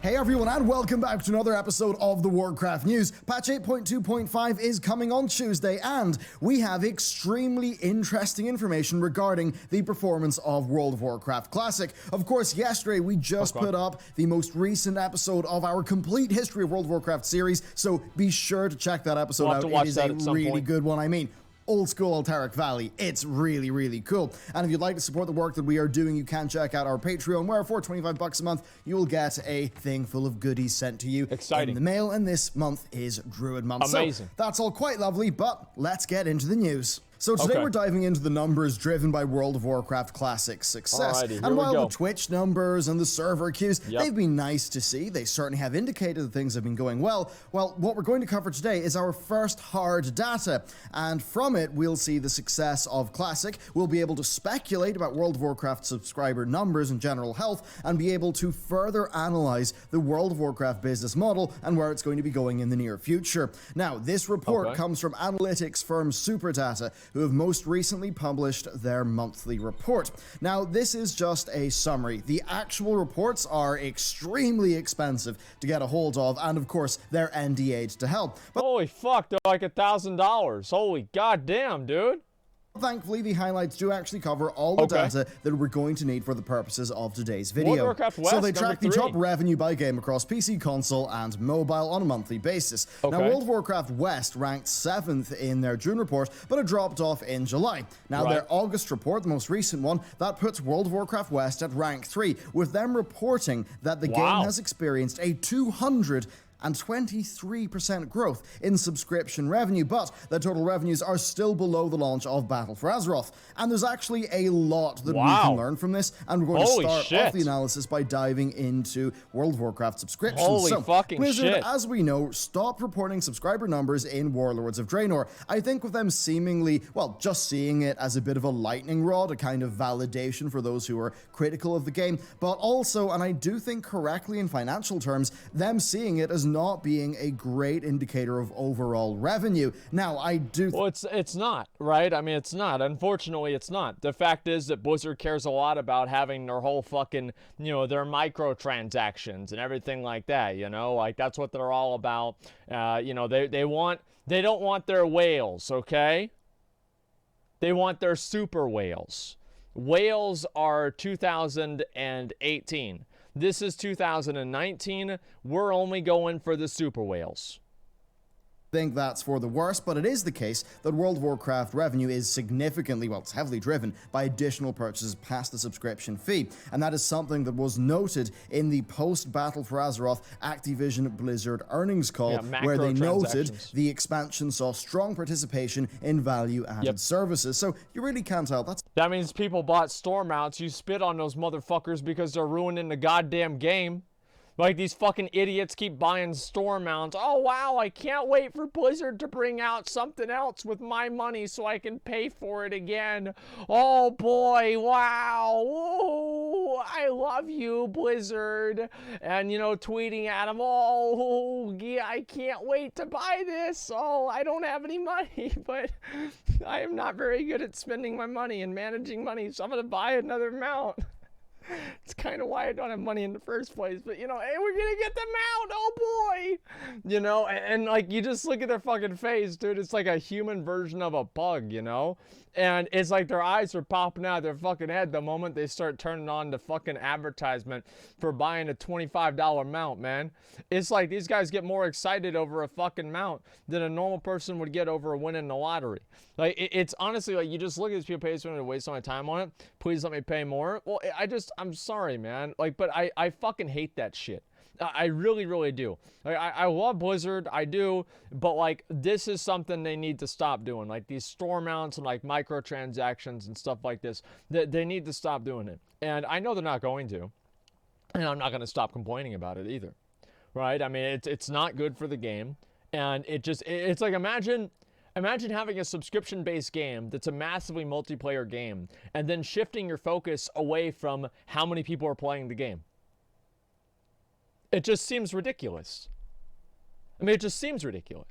Hey everyone, and welcome back to another episode of the Warcraft News. Patch 8.2.5 is coming on Tuesday, and we have extremely interesting information regarding the performance of World of Warcraft Classic. Of course, yesterday we just put up the most recent episode of our complete history of World of Warcraft series, so be sure to check that episode out. It is a really good one. I mean, old school Altaric Valley. It's really, really cool. And if you'd like to support the work that we are doing, you can check out our Patreon, where for $25 a month, you will get a thing full of goodies sent to you in the mail. And this month is Druid Month. Amazing. So that's all quite lovely, but let's get into the news. So today we're diving into the numbers driven by World of Warcraft Classic's success. And while the Twitch numbers and the server queues, they've been nice to see, they certainly have indicated that things have been going well. Well, what we're going to cover today is our first hard data, and from it we'll see the success of Classic. We'll be able to speculate about World of Warcraft subscriber numbers and general health, and be able to further analyze the World of Warcraft business model and where it's going to be going in the near future. Now, this report comes from analytics firm Superdata, who have most recently published their monthly report. Now, this is just a summary. The actual reports are extremely expensive to get a hold of, and of course, they're NDA'd to help. But holy fuck, they're like $1,000. Holy goddamn, dude. thankfully, the highlights do actually cover all the data that we're going to need for the purposes of today's video. World of Warcraft West, so they track the top revenue by game across PC, console, and mobile on a monthly basis. Now, World of Warcraft West ranked 7th in their June report, but it dropped off in July. Now, their August report, the most recent one, that puts World of Warcraft West at rank 3, with them reporting that the game has experienced a 223% growth in subscription revenue, but the total revenues are still below the launch of Battle for Azeroth. And there's actually a lot that we can learn from this, and we're going to start off the analysis by diving into World of Warcraft subscriptions. Holy fucking Blizzard, as we know, stopped reporting subscriber numbers in Warlords of Draenor. I think with them seemingly, well, just seeing it as a bit of a lightning rod, a kind of validation for those who are critical of the game, but also, and I do think correctly in financial terms, them seeing it as not being a great indicator of overall revenue. Now, I do... Well, it's not, right? I mean, it's not. Unfortunately, it's not. The fact is that Blizzard cares a lot about having their whole fucking, you know, their microtransactions and everything like that, you know? Like, that's what they're all about. You know, they don't want their whales, okay? They want their super whales. Whales are 2018. This is 2019. We're only going for the super whales. Think that's for the worst, but it is the case that World of Warcraft revenue is significantly, well, it's heavily driven by additional purchases past the subscription fee, and that is something that was noted in the post-Battle for Azeroth Activision Blizzard earnings call, where they noted the expansion saw strong participation in value-added services. So you really can't tell. That means people bought store mounts. You spit on those motherfuckers because they're ruining the goddamn game. Like, these fucking idiots keep buying store mounts. Oh, wow, I can't wait for Blizzard to bring out something else with my money so I can pay for it again. Oh, boy, wow. Ooh, I love you, Blizzard. And, you know, tweeting at them, oh, yeah, I can't wait to buy this. Oh, I don't have any money, but I am not very good at spending my money and managing money, so I'm going to buy another mount. It's kind of why I don't have money in the first place, but you know, hey, we're gonna get them out, oh boy, you know, and like, you just look at their fucking face, dude, it's like a human version of a bug, you know, and it's like their eyes are popping out of their fucking head the moment they start turning on the fucking advertisement for buying a $25 mount, man. It's like these guys get more excited over a fucking mount than a normal person would get over a win in the lottery. Like, it's honestly, like, you just look at these people, pay someone to waste all my time on it, please let me pay more. Well, I'm sorry, man, like, but I fucking hate that shit. I really, really do. Like, I love Blizzard, I do, but like, this is something they need to stop doing. Like, these store mounts and like microtransactions and stuff like this, they need to stop doing it. And I know they're not going to, and I'm not going to stop complaining about it either, right? I mean, it's not good for the game, and it's like, imagine having a subscription-based game that's a massively multiplayer game, and then shifting your focus away from how many people are playing the game. It just seems ridiculous. I mean, it just seems ridiculous.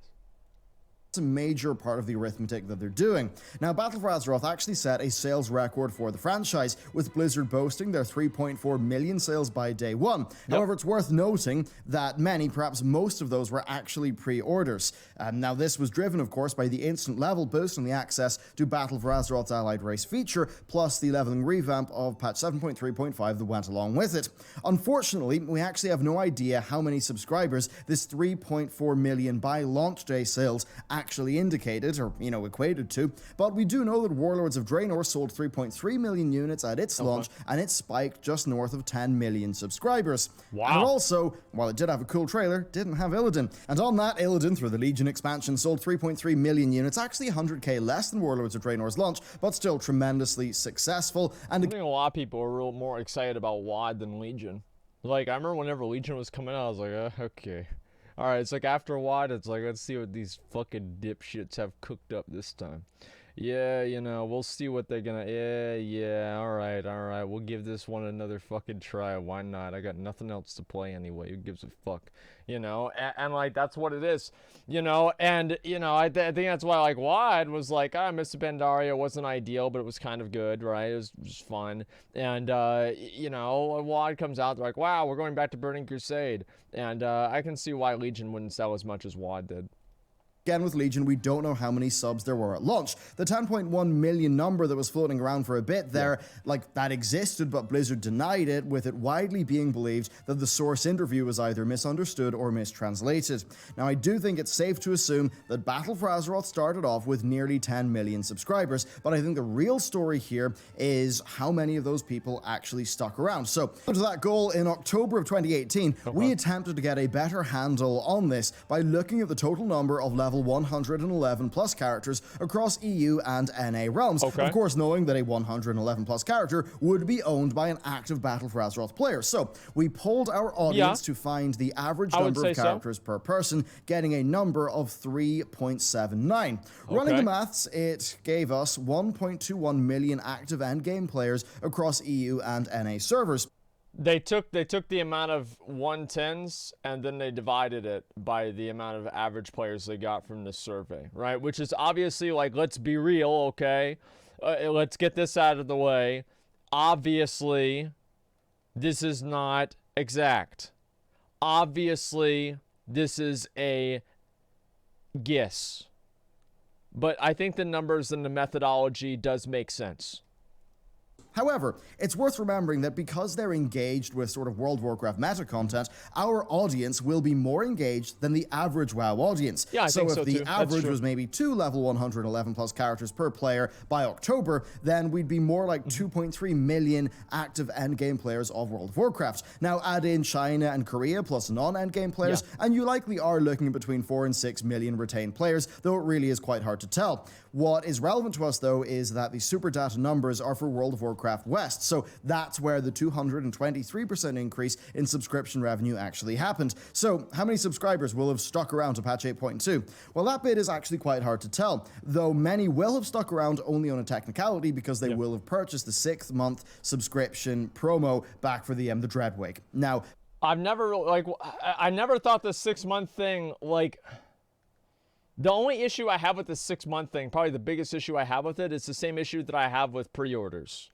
a major part of the arithmetic that they're doing. Now, Battle for Azeroth actually set a sales record for the franchise, with Blizzard boasting their 3.4 million sales by day one. However, it's worth noting that many, perhaps most of those, were actually pre-orders. Now, this was driven, of course, by the instant level boost and the access to Battle for Azeroth's Allied Race feature, plus the leveling revamp of patch 7.3.5 that went along with it. Unfortunately, we actually have no idea how many subscribers this 3.4 million by launch day sales actually indicated, or, equated to, but we do know that Warlords of Draenor sold 3.3 million units at its launch, and it spiked just north of 10 million subscribers. Wow. And also, while it did have a cool trailer, didn't have Illidan. And on that, Illidan, through the Legion expansion, sold 3.3 million units, actually 100k less than Warlords of Draenor's launch, but still tremendously successful. And I think a lot of people are real more excited about WoD than Legion. Like, I remember whenever Legion was coming out, I was like, okay. Alright, it's like after WoD, it's like, let's see what these fucking dipshits have cooked up this time. Yeah, we'll see what they're gonna... Yeah, alright, we'll give this one another fucking try. Why not? I got nothing else to play anyway. Who gives a fuck? And like, that's what it is. I think that's why, like, WoD was like, Mr. Pandaria wasn't ideal, but it was kind of good, right? It was just fun. And, WoD comes out, they're like, wow, we're going back to Burning Crusade. And, I can see why Legion wouldn't sell as much as WoD did. Again, with Legion, we don't know how many subs there were at launch. The 10.1 million number that was floating around for a bit there, that existed, but Blizzard denied it, with it widely being believed that the source interview was either misunderstood or mistranslated. Now, I do think it's safe to assume that Battle for Azeroth started off with nearly 10 million subscribers, but I think the real story here is how many of those people actually stuck around. So, to that goal, in October of 2018, we attempted to get a better handle on this by looking at the total number of level 111 plus characters across EU and NA realms. Of course, knowing that a 111 plus character would be owned by an active Battle for Azeroth player. So we polled our audience to find the average number of characters per person, getting a number of 3.79. Running the maths, it gave us 1.21 million active endgame players across EU and NA servers. They took the amount of 110s and then they divided it by the amount of average players they got from this survey, right? Which is obviously, like, let's be real, okay? Let's get this out of the way. Obviously, this is not exact. Obviously, this is a guess. But I think the numbers and the methodology does make sense. However, it's worth remembering that because they're engaged with sort of World of Warcraft meta content, our audience will be more engaged than the average WoW audience. Yeah, I think so if the too. average was maybe 2 level 111 plus characters per player by October, then we'd be more like 2.3 million active endgame players of World of Warcraft. Now add in China and Korea plus non-endgame players, and you likely are looking at between 4 and 6 million retained players, though it really is quite hard to tell. What is relevant to us, though, is that the super data numbers are for World of Warcraft West, so that's where the 223% increase in subscription revenue actually happened. So how many subscribers will have stuck around to patch 8.2? Well, that bit is actually quite hard to tell, though many will have stuck around only on a technicality because they will have purchased the 6th month subscription promo back for the Dreadwig. Now, I never thought the 6-month thing, like... The only issue I have with the 6-month thing, probably the biggest issue I have with it, is the same issue that I have with pre-orders.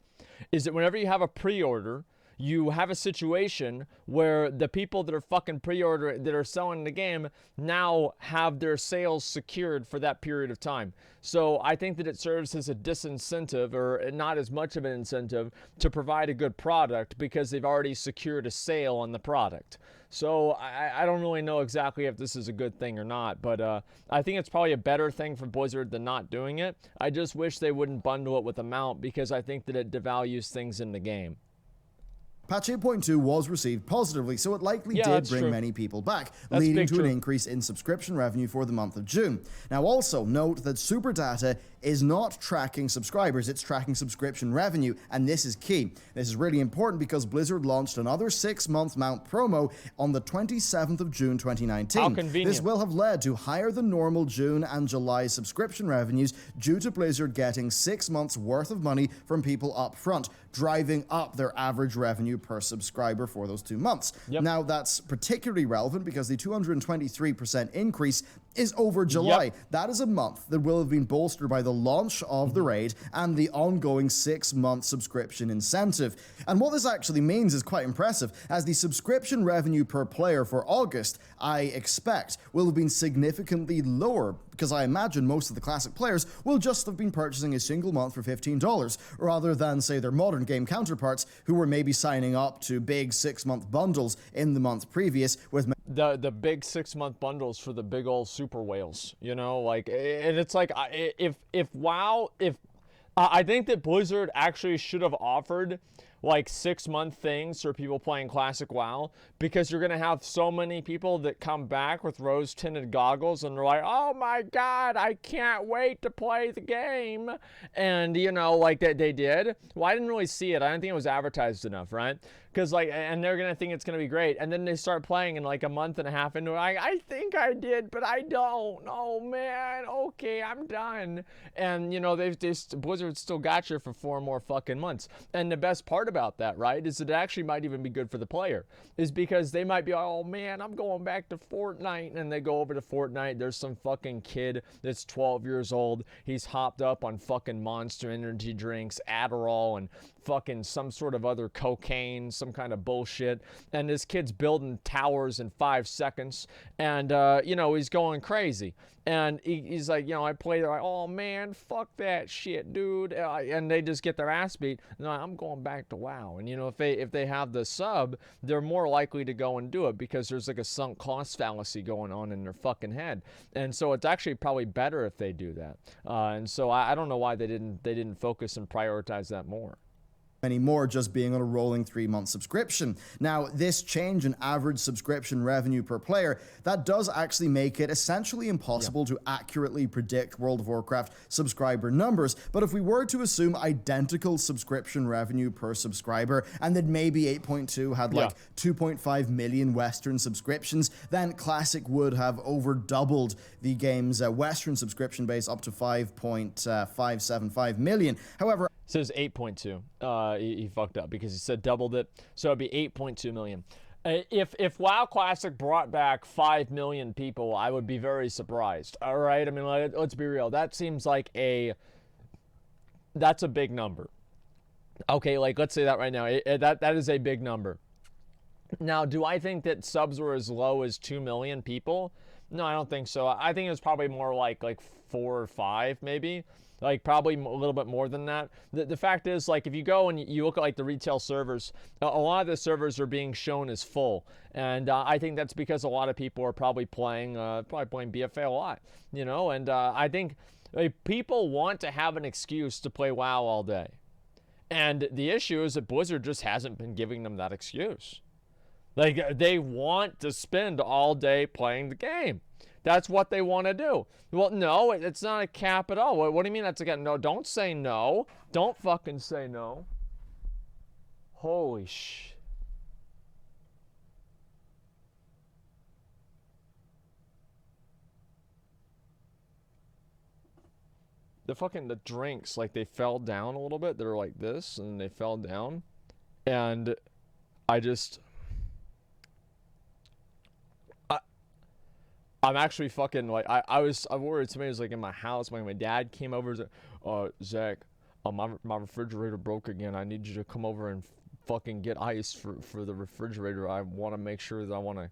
Is that whenever you have a pre-order, you have a situation where the people that are fucking pre-order, that are selling the game, now have their sales secured for that period of time. So I think that it serves as a disincentive, or not as much of an incentive, to provide a good product because they've already secured a sale on the product. So I don't really know exactly if this is a good thing or not, but I think it's probably a better thing for Blizzard than not doing it. I just wish they wouldn't bundle it with a mount because I think that it devalues things in the game. Patch 8.2 was received positively, so it likely did bring many people back, leading to an increase in subscription revenue for the month of June. Now also note that Super Data is not tracking subscribers, it's tracking subscription revenue, and this is key. This is really important because Blizzard launched another 6-month mount promo on the 27th of June 2019. How convenient. This will have led to higher than normal June and July subscription revenues due to Blizzard getting 6 months worth of money from people up front, driving up their average revenue revenue per subscriber for those 2 months. Now, that's particularly relevant because the 223% increase is over July. That is a month that will have been bolstered by the launch of the raid and the ongoing 6-month subscription incentive. And what this actually means is quite impressive, as the subscription revenue per player for August, I expect, will have been significantly lower, because I imagine most of the classic players will just have been purchasing a single month for $15, rather than, say, their modern game counterparts who were maybe signing up to big 6-month bundles in the month previous with the big 6-month bundles for the big old super whales, you know, like, and it's like, if WoW, I think that Blizzard actually should have offered like 6-month things for people playing classic WoW, because you're gonna have so many people that come back with rose-tinted goggles and they're like, oh my god, I can't wait to play the game. And you know, like that they did. Well, I didn't really see it. I don't think it was advertised enough, right? Because like, and they're gonna think it's gonna be great, and then they start playing in like a month and a half into it, like, I think I did, but I don't. Oh man, okay, I'm done. And you know, Blizzard still got you for 4 more fucking months. And the best part about that, right, is that it actually might even be good for the player, is because they might be, oh man, I'm going back to Fortnite, and they go over to Fortnite, there's some fucking kid that's 12 years old, he's hopped up on fucking Monster energy drinks, Adderall, and fucking some sort of other cocaine, some kind of bullshit, and this kid's building towers in 5 seconds, and you know, he's going crazy. And he's like, you know, I play, they're like, oh man, fuck that shit, dude. And they just get their ass beat. And like, I'm going back to WoW. And you know, if they have the sub, they're more likely to go and do it, because there's like a sunk cost fallacy going on in their fucking head. And so it's actually probably better if they do that. And so I don't know why they didn't focus and prioritize that more anymore, just being on a rolling 3-month subscription. Now, this change in average subscription revenue per player, that does actually make it essentially impossible to accurately predict World of Warcraft subscriber numbers. But if we were to assume identical subscription revenue per subscriber, and that maybe 8.2 had like 2.5 million Western subscriptions, then Classic would have over doubled the game's Western subscription base up to 5.575 million. However, it says 8.2. He fucked up because he said doubled it, so it'd be 8.2 million. If WoW Classic brought back 5 million people, I would be very surprised. All right, I mean, let's be real. That seems like that's a big number. Okay, like let's say that right now. That is a big number. Now, do I think that subs were as low as 2 million people? No, I don't think so. I think it was probably more like 4 or 5 maybe. Like probably a little bit more than that. The fact is, like, if you go and you look at like the retail servers, a lot of the servers are being shown as full, and I think that's because a lot of people are probably playing BFA a lot, you know. And I think people want to have an excuse to play WoW all day, and the issue is that Blizzard just hasn't been giving them that excuse. Like, they want to spend all day playing the game. That's what they want to do. Well, no, it's not a cap at all. What do you mean that's a cap? No, don't say no. Don't fucking say no. Holy sh... The drinks, like, they fell down a little bit. They're like this, and they fell down. And I just... I'm actually fucking, like, I'm worried somebody was, like, in my house. My dad came over and said, Zach, my refrigerator broke again. I need you to come over and fucking get ice for the refrigerator. I want to make sure that I want to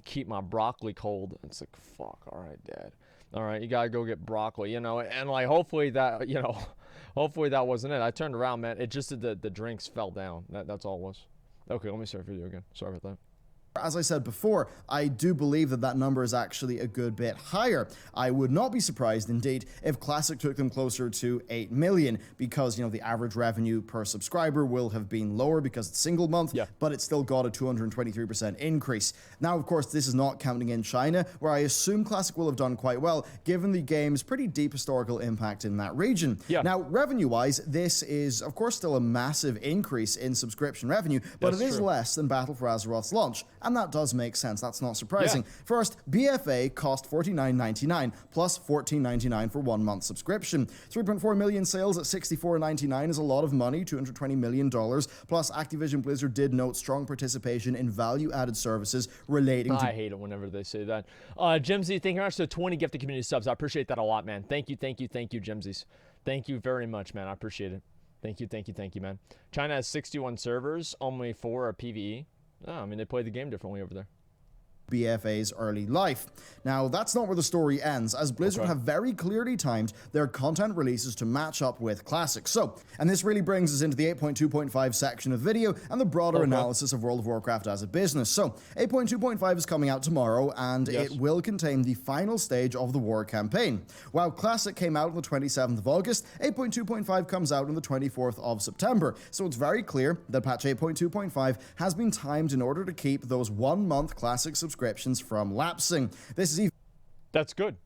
keep my broccoli cold. It's like, fuck, all right, Dad. All right, you got to go get broccoli, you know. And, like, hopefully that, you know, hopefully that wasn't it. I turned around, man. It just the drinks fell down. That's all it was. Okay, let me start the video again. Sorry about that. As I said before, I do believe that number is actually a good bit higher. I would not be surprised, indeed, if Classic took them closer to 8 million, because, you know, the average revenue per subscriber will have been lower because it's single month, but it still got a 223% increase. Now, of course, this is not counting in China, where I assume Classic will have done quite well, given the game's pretty deep historical impact in that region. Now, revenue-wise, this is, of course, still a massive increase in subscription revenue, but it is less than Battle for Azeroth's launch. and that does make sense. That's not surprising. First, BFA cost $49.99 plus $14.99 for 1 month subscription. 3.4 million sales at $64.99 is a lot of money, $220 million, plus Activision Blizzard did note strong participation in value-added services relating to... I hate it whenever they say that. Jimsy, thank you very much for 20 gifted community subs. I appreciate that a lot, man. Thank you, Jimsies. Thank you very much, man. I appreciate it. Thank you, man. China has 61 servers, only 4 are PvE. Oh, I mean, they play the game differently over there. BFA's early life. Now, that's not where the story ends, as Blizzard have very clearly timed their content releases to match up with Classic. So, and this really brings us into the 8.2.5 section of video and the broader analysis of World of Warcraft as a business. So, 8.2.5 is coming out tomorrow, and it will contain the final stage of the war campaign. While Classic came out on the 27th of August, 8.2.5 comes out on the 24th of September. So it's very clear that patch 8.2.5 has been timed in order to keep those 1 month Classic subscriptions from lapsing. This is That's good.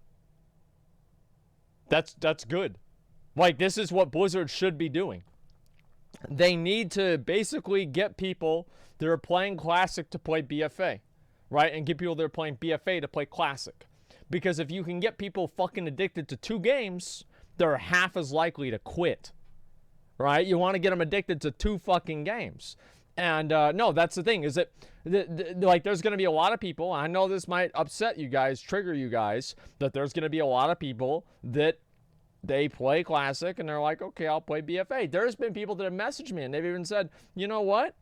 That's good. Like, this is what Blizzard should be doing. They need to basically get people that are playing Classic to play BFA, right? And get people that are playing BFA to play Classic. Because if you can get people fucking addicted to 2 games, they're half as likely to quit, right? You want to get them addicted to 2 fucking games. And no, that's the thing, is that like, there's going to be a lot of people, I know this might upset you guys, trigger you guys, that there's going to be a lot of people that they play Classic and they're like, okay, I'll play BFA. There's been people that have messaged me and they've even said, you know what?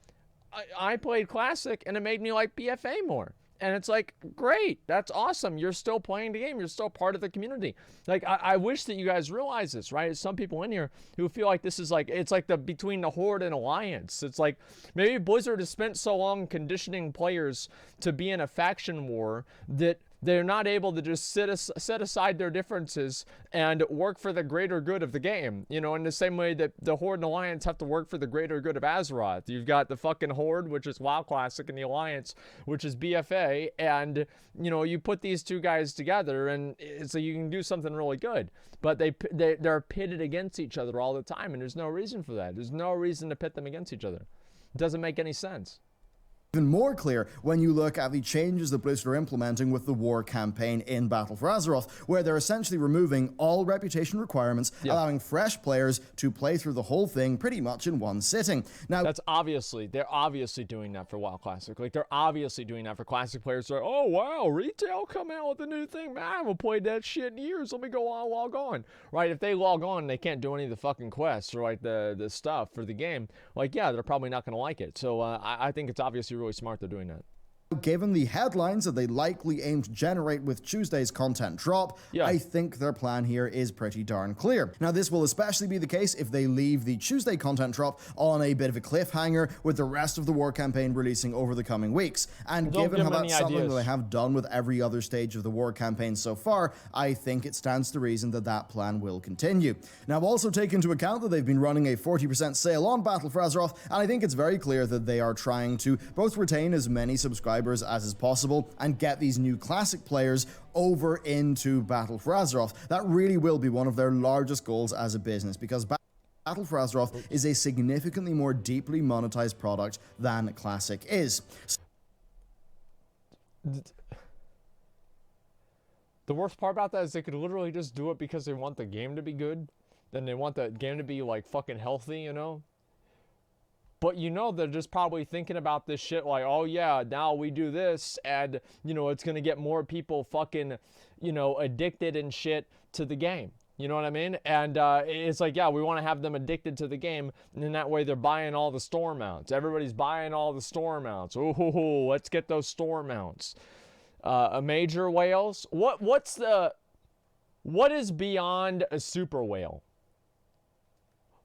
I played Classic and it made me like BFA more. And it's like, great, that's awesome. You're still playing the game. You're still part of the community. Like, I wish that you guys realize this, right? There's some people in here who feel like this is like, it's like between the Horde and Alliance. It's like, maybe Blizzard has spent so long conditioning players to be in a faction war that they're not able to just set aside their differences and work for the greater good of the game. You know, in the same way that the Horde and Alliance have to work for the greater good of Azeroth. You've got the fucking Horde, which is WoW Classic, and the Alliance, which is BFA. And, you know, you put these 2 guys together and so you can do something really good. But they're pitted against each other all the time, and there's no reason for that. There's no reason to pit them against each other. It doesn't make any sense. Even more clear when you look at the changes that Blizzard are implementing with the war campaign in Battle for Azeroth, where they're essentially removing all reputation requirements, allowing fresh players to play through the whole thing pretty much in one sitting. Now, they're obviously doing that for WoW Classic. Like, they're obviously doing that for Classic players. They're like, oh wow, retail come out with a new thing. Man, I haven't played that shit in years. Let me go on, log on. Right? If they log on, they can't do any of the fucking quests or like the stuff for the game. Like, yeah, they're probably not going to like it. So I think it's obviously really smart they're doing that. Given the headlines that they likely aim to generate with Tuesday's content drop, I think their plan here is pretty darn clear. Now, this will especially be the case if they leave the Tuesday content drop on a bit of a cliffhanger, with the rest of the war campaign releasing over the coming weeks. And given how that's something that they have done with every other stage of the war campaign so far, I think it stands to reason that that plan will continue. Now, also take into account that they've been running a 40% sale on Battle for Azeroth, and I think it's very clear that they are trying to both retain as many subscribers as is possible and get these new Classic players over into Battle for Azeroth. That really will be one of their largest goals as a business, because Battle for Azeroth is a significantly more deeply monetized product than Classic is. The worst part about that is they could literally just do it because they want the game to be good. Then they want the game to be like fucking healthy, you know? But you know, they're just probably thinking about this shit like, oh yeah, now we do this and, you know, it's going to get more people fucking, you know, addicted and shit to the game. You know what I mean? And it's like, yeah, we want to have them addicted to the game, and in that way they're buying all the store mounts. Everybody's buying all the store mounts. Ooh, let's get those store mounts. Major whales? What is beyond a super whale?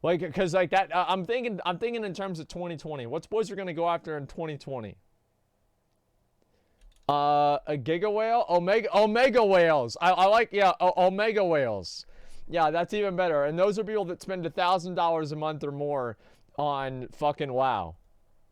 Like, because like that, I'm thinking in terms of 2020. What's Blizzard gonna go after in 2020? A giga whale, omega whales. I like, yeah, omega whales. Yeah, that's even better. And those are people that spend $1,000 a month or more on fucking WoW.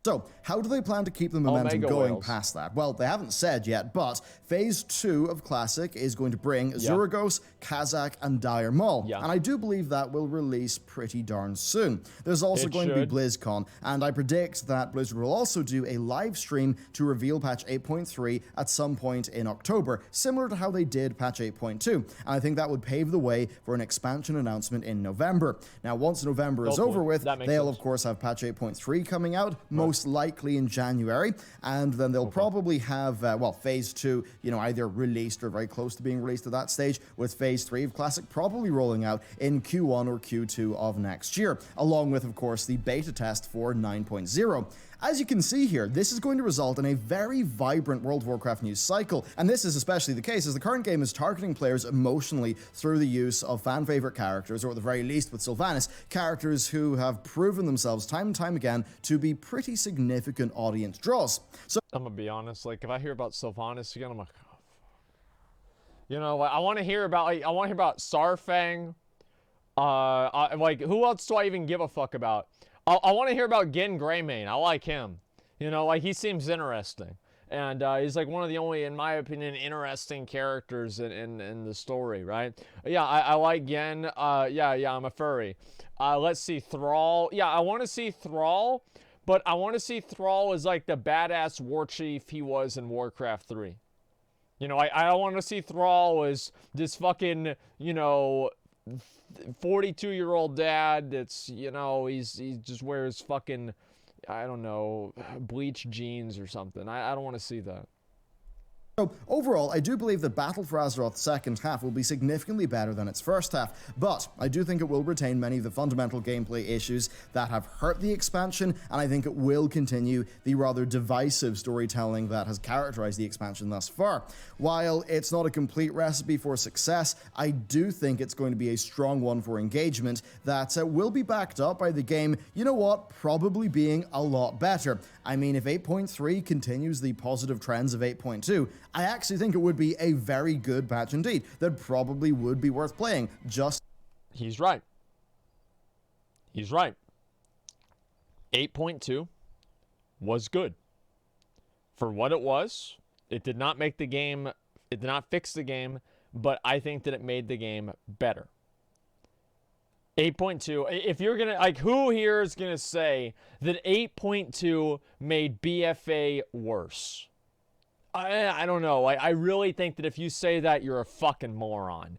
So, how do they plan to keep the momentum going past that? Well, they haven't said yet, but Phase 2 of Classic is going to bring Zuragos, Kazakh, and Dire Maul. And I do believe that will release pretty darn soon. There's also going to be BlizzCon, and I predict that Blizzard will also do a live stream to reveal patch 8.3 at some point in October, similar to how they did patch 8.2. And I think that would pave the way for an expansion announcement in November. Now, once November is over with, they'll of course have patch 8.3 coming out, most likely in January, and then they'll probably have, well, Phase 2, either released or very close to being released at that stage, with Phase 3 of Classic probably rolling out in Q1 or Q2 of next year, along with, of course, the beta test for 9.0. As you can see here, this is going to result in a very vibrant World of Warcraft news cycle, and this is especially the case as the current game is targeting players emotionally through the use of fan-favorite characters, or at the very least with Sylvanas, characters who have proven themselves time and time again to be pretty significant audience draws. So I'm gonna be honest, like, if I hear about Sylvanas again, I'm like, oh, fuck. I want to hear about, Sarfang. Like, who else do I even give a fuck about? I want to hear about Gen Greymane. I like him. He seems interesting. And he's like one of the only, in my opinion, interesting characters in the story, right? Yeah, I like Gen. Yeah, I'm a furry. Let's see, Thrall. Yeah, I want to see Thrall, but I want to see Thrall as like the badass war chief he was in Warcraft 3. I want to see Thrall as this fucking, 42-year-old dad that's, he just wears fucking, I don't know, bleached jeans or something. I don't want to see that. So, overall, I do believe that Battle for Azeroth's second half will be significantly better than its first half, but I do think it will retain many of the fundamental gameplay issues that have hurt the expansion, and I think it will continue the rather divisive storytelling that has characterized the expansion thus far. While it's not a complete recipe for success, I do think it's going to be a strong one for engagement that will be backed up by the game, probably being a lot better. I mean, if 8.3 continues the positive trends of 8.2, I actually think it would be a very good patch indeed that probably would be worth playing. He's right. He's right. 8.2 was good. For what it was, it did not make the game, it did not fix the game, but I think that it made the game better. 8.2, if you're gonna, like, who here is gonna say that 8.2 made BFA worse? I don't know. I really think that if you say that, you're a fucking moron.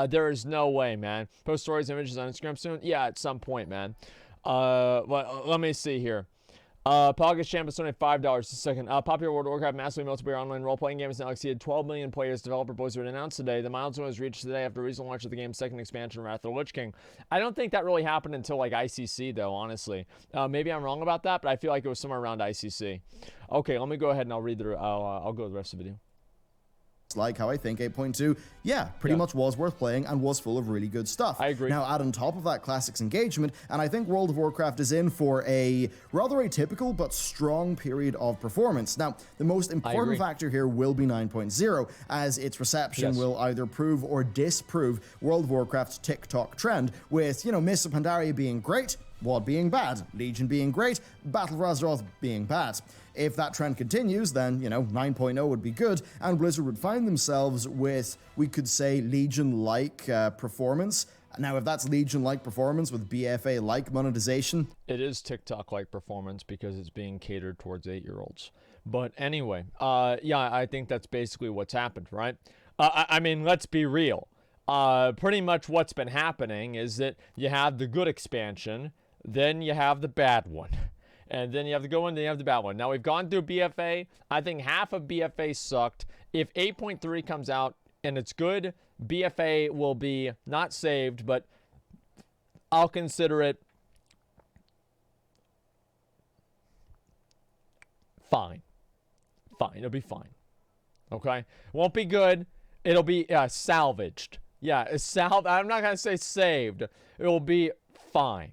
There is no way, man. Post stories, images on Instagram soon? Yeah, at some point, man. Let me see here. Poggers Champ is donated $5 a second. Popular World of Warcraft massively multiplayer online role-playing game has now exceeded 12 million players. Developer Blizzard announced today. The milestone was reached today after recent launch of the game's second expansion, Wrath of the Lich King. I don't think that really happened until, like, ICC, though, honestly. Maybe I'm wrong about that, but I feel like it was somewhere around ICC. Okay, let me go ahead and I'll read the, I'll go the rest of the video. Like how I think 8.2, pretty much was worth playing and was full of really good stuff. I agree. Now, add on top of that Classics engagement, and I think World of Warcraft is in for a rather atypical but strong period of performance. Now, the most important factor here will be 9.0, as its reception will either prove or disprove World of Warcraft's TikTok trend, with, Mists of Pandaria being great, WoD being bad, Legion being great, Battle for Azeroth being bad. If that trend continues, then, 9.0 would be good, and Blizzard would find themselves with, we could say, Legion-like performance. Now, if that's Legion-like performance with BFA-like monetization... It is TikTok-like performance because it's being catered towards 8-year-olds. But anyway, I think that's basically what's happened, right? I mean, let's be real. Pretty much what's been happening is that you have the good expansion, then you have the bad one. And then you have the good one, then you have the bad one. Now, we've gone through BFA. I think half of BFA sucked. If 8.3 comes out and it's good, BFA will be not saved, but I'll consider it fine. Fine. It'll be fine. Okay? Won't be good. It'll be salvaged. Yeah, I'm not going to say saved. It will be fine.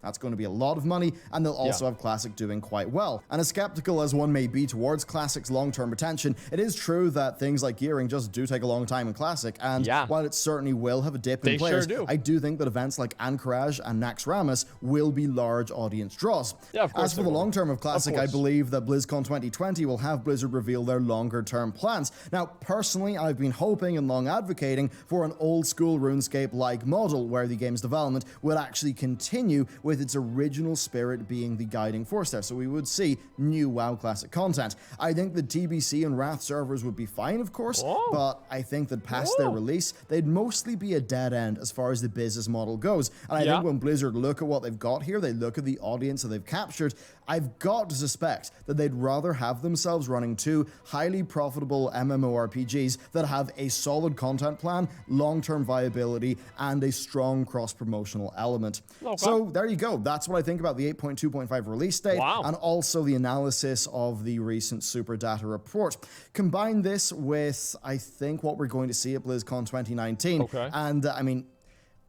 That's going to be a lot of money, and they'll also have Classic doing quite well. And as skeptical as one may be towards Classic's long-term retention, it is true that things like gearing just do take a long time in Classic, and while it certainly will have a dip in players, I do think that events like Anchorage and Naxxramas will be large audience draws. As for the long term of Classic, I believe that BlizzCon 2020 will have Blizzard reveal their longer-term plans. Now, personally, I've been hoping and long advocating for an old-school RuneScape-like model where the game's development would actually continue with its original spirit being the guiding force there, so we would see new WoW Classic content. I think the TBC and Wrath servers would be fine, of course, but I think that past their release, they'd mostly be a dead end as far as the business model goes. And I think when Blizzard look at what they've got here, they look at the audience that they've captured, I've got to suspect that they'd rather have themselves running two highly profitable MMORPGs that have a solid content plan, long-term viability, and a strong cross-promotional element. So there you go. That's what I think about the 8.2.5 release date, and also the analysis of the recent Super Data report. Combine this with, I think, what we're going to see at BlizzCon 2019. And, I mean,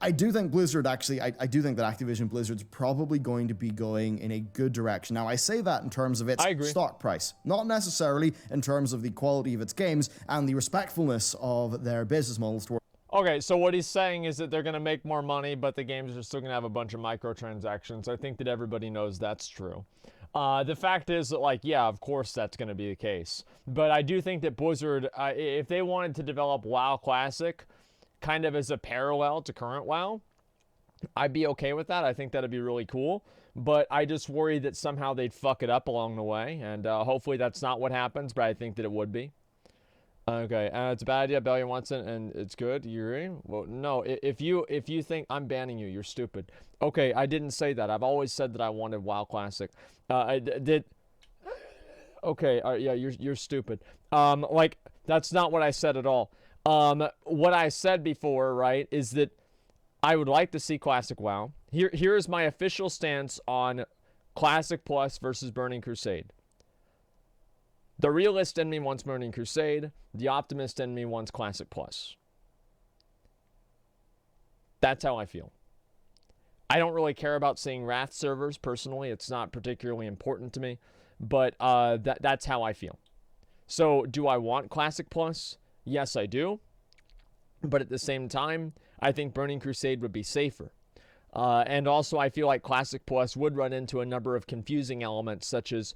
I do think Blizzard actually, I do think that Activision Blizzard's probably going to be going in a good direction. Now, I say that in terms of its stock price, not necessarily in terms of the quality of its games and the respectfulness of their business models toward. Okay, so what he's saying is that they're going to make more money, but the games are still going to have a bunch of microtransactions. I think that everybody knows that's true. The fact is that, like, yeah, of course that's going to be the case. But I do think that Blizzard, if they wanted to develop WoW Classic kind of as a parallel to current WoW, I'd be okay with that. I think that'd be really cool. But I just worry that somehow they'd fuck it up along the way. And hopefully that's not what happens, but I think that it would be. Okay, it's a bad idea. Bellion wants it, and it's good. You agree? Well, no. If you think I'm banning you, you're stupid. Okay, I didn't say that. I've always said that I wanted WoW Classic. I did. Okay, yeah, you're stupid. Like, that's not what I said at all. What I said before, right, is that I would like to see Classic WoW. Here is my official stance on Classic Plus versus Burning Crusade. The realist in me wants Burning Crusade. The optimist in me wants Classic Plus. That's how I feel. I don't really care about seeing Wrath servers, personally. It's not particularly important to me. But that's how I feel. So, do I want Classic Plus? Yes, I do. But at the same time, I think Burning Crusade would be safer. And also, I feel like Classic Plus would run into a number of confusing elements, such as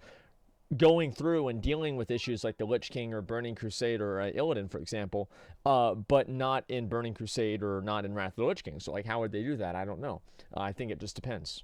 going through and dealing with issues like the Lich King or Burning Crusade or Illidan, for example, but not in Burning Crusade or not in Wrath of the Lich King. So, like, how would they do that? I don't know. I think it just depends.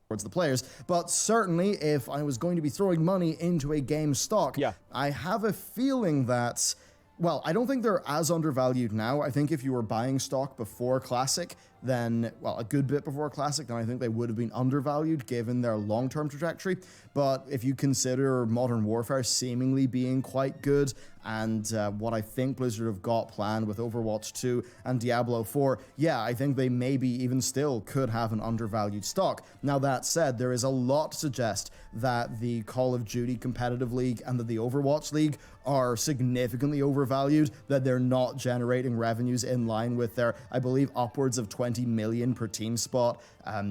Towards the players, but certainly if I was going to be throwing money into a game stock, I have a feeling that, well, I don't think they're as undervalued now. I think if you were buying stock before Classic, then, well, a good bit before Classic, then I think they would have been undervalued given their long-term trajectory. But if you consider Modern Warfare seemingly being quite good, and what I think Blizzard have got planned with Overwatch 2 and Diablo 4, yeah, I think they maybe even still could have an undervalued stock. Now, that said, there is a lot to suggest that the Call of Duty Competitive League and that the Overwatch League are significantly overvalued, that they're not generating revenues in line with their, I believe, upwards of 20 million per team spot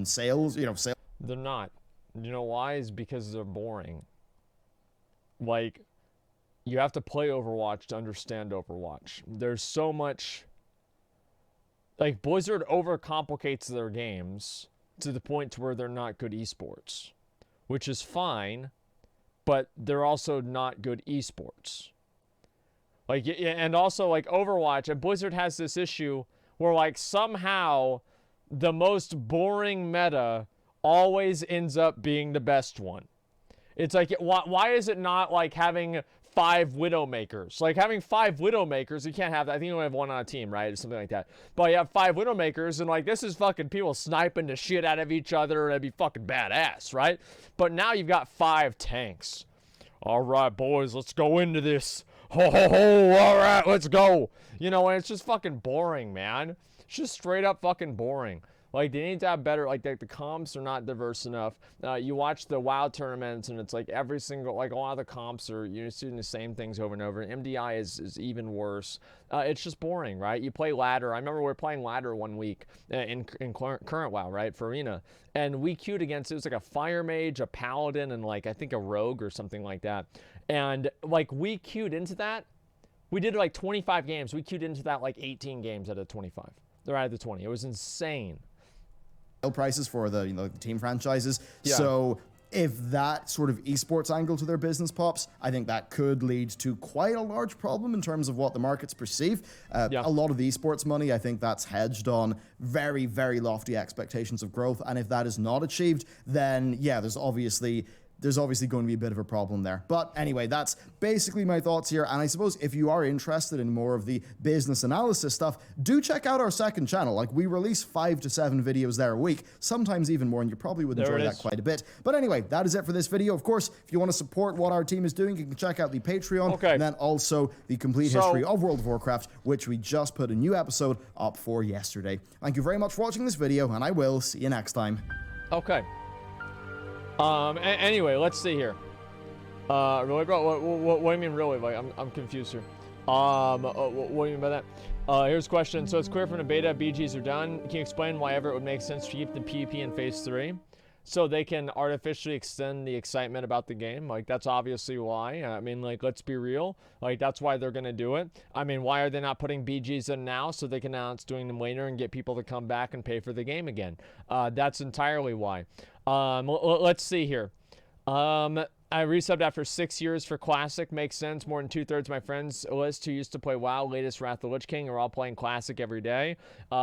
sales, sales. They're not. You know why? Is because they're boring. Like, you have to play Overwatch to understand Overwatch. There's so much, like, Blizzard overcomplicates their games to the point to where they're not good esports, which is fine, but they're also not good esports. Like, and also, like, Overwatch, and Blizzard has this issue where, like, somehow the most boring meta always ends up being the best one. It's like, why is it not like having 5 Widowmakers? Like, having 5 Widowmakers, you can't have that. I think you only have one on a team, right? Or something like that. But you have 5 Widowmakers, and, like, this is fucking people sniping the shit out of each other, and it'd be fucking badass, right? But now you've got 5 tanks. All right, boys, let's go into this. Ho, ho, ho, all right, let's go. And it's just fucking boring, man. It's just straight up fucking boring. Like, they need to have better, like, the comps are not diverse enough. You watch the WoW tournaments, and it's like every single, like, a lot of the comps are, you're doing the same things over and over. MDI is even worse. It's just boring, right? You play ladder. I remember we were playing ladder one week in current WoW, right, for Arena. And we queued against, it was like a fire mage, a paladin, and like, I think a rogue or something like that. And like, we queued into that. We did like 25 games. We queued into that like 18 games out of 25. They're out of the 20. It was insane. Prices for the, the team franchises. Yeah. So if that sort of esports angle to their business pops, I think that could lead to quite a large problem in terms of what the markets perceive. A lot of the esports money, I think that's hedged on very, very lofty expectations of growth. And if that is not achieved, then yeah, there's obviously going to be a bit of a problem there. But anyway, that's basically my thoughts here. And I suppose if you are interested in more of the business analysis stuff, do check out our second channel. Like, we release 5 to 7 videos there a week, sometimes even more, and you probably would enjoy that quite a bit. But anyway, that is it for this video. Of course, if you want to support what our team is doing, you can check out the Patreon, and then also the complete history of World of Warcraft, which we just put a new episode up for yesterday. Thank you very much for watching this video, and I will see you next time. Okay. Anyway, let's see here. Really, bro? What do you mean, really? Like, I'm confused here. What do you mean by that? Here's a question. So it's clear from the beta, BGs are done. Can you explain why ever it would make sense to keep the PvP in Phase 3? So they can artificially extend the excitement about the game. Like, that's obviously why. I mean, like, let's be real. Like, that's why they're going to do it. I mean, why are they not putting BGs in now so they can announce doing them later and get people to come back and pay for the game again? That's entirely why. Let's see here. I resubbed after 6 years for Classic. Makes sense. More than 2/3 of my friends list who used to play WoW, latest Wrath of the Lich King, are all playing Classic every day.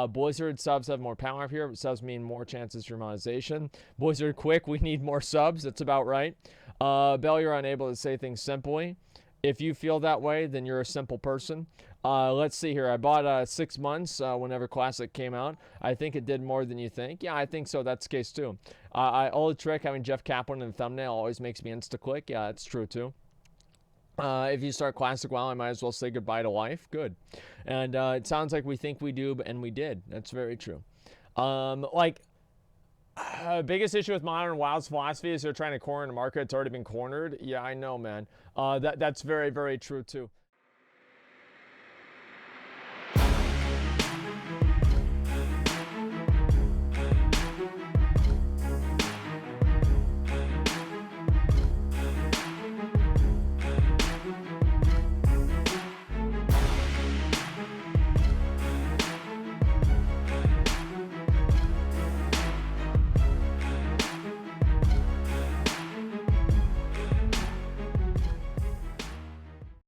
Blizzard subs have more power here, but subs mean more chances for monetization. Blizzard quick, we need more subs. That's about right. Bell, you're unable to say things simply. If you feel that way, then you're a simple person. Let's see here. I bought 6 months whenever Classic came out. I think it did more than you think. Yeah, I think so. That's the case too. Old trick, having Jeff Kaplan in the thumbnail always makes me insta-click. Yeah, that's true too. If you start Classic WoW, I might as well say goodbye to life. Good. And it sounds like we think we do, and we did. That's very true. Biggest issue with modern WoW's philosophy is they're trying to corner the market. It's already been cornered. Yeah, I know, man. That's very, very true too.